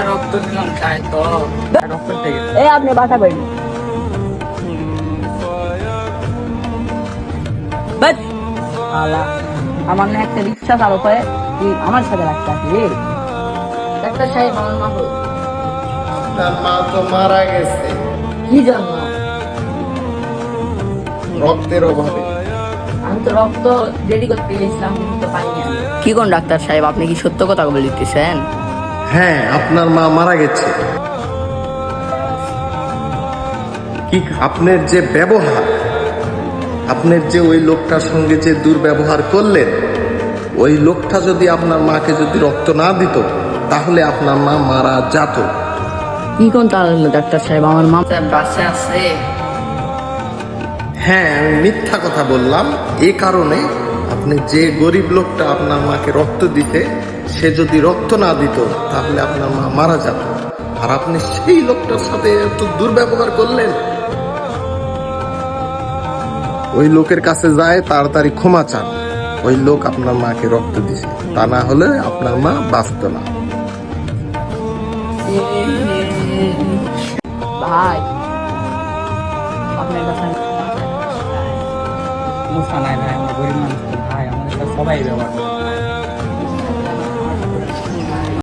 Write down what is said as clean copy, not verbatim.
রক্ত দিলাম তাই তো রক্ত থেকে এই আপনি বাসা করেন আমার না একটা রিক্সা চালক হয়ে তুই আমার সাথে রাখতে আসবি ডাক্তার সাহেব আমার মা হল তার মা তো মারা গেছে কি জন্য? রক্তের অভাবে। আমি তো রক্ত রেডি করতে গেছিলাম কিন্তু তো পাইনি আমি। কি কোন ডাক্তার সাহেব আপনি কি সত্য কথা বলিতেছেন? হ্যাঁ, আপনার মা মারা গেছে। কি আপনার যে ব্যবহার, আপনার যে ওই লোকটার সঙ্গে যে দুর্ব্যবহার করলেন, ওই লোকটা যদি আপনার মাকে যদি রক্ত না দিত তাহলে আপনার মা মারা যেত। কি কোন তাহলে ডাক্তার সাহেব আমার মা বাসে আছে হ্যাঁ, আমি মিথ্যা কথা বললাম এই কারণে, আপনি যে গরিব লোকটা আপনার মাকে রক্ত দিতে, সে যদি রক্ত না দিত তাহলে আপনার মা মারা যেত। আর আপনি সেই লোকটার সাথে এত দুর্ব্যবহার করলেন। ওই লোকের কাছে যায় তাড়াতাড়ি ক্ষমা চান, ওই লোক আপনার মাকে রক্ত দিছে, তা না হলে আপনার মা বাঁচত না। ভাই আপনার কাছে সমস্যা নাই ভাই, আমরা গরিব মানুষ তো ভাই, আমাদের সাথে সবাই ব্যবহার করে।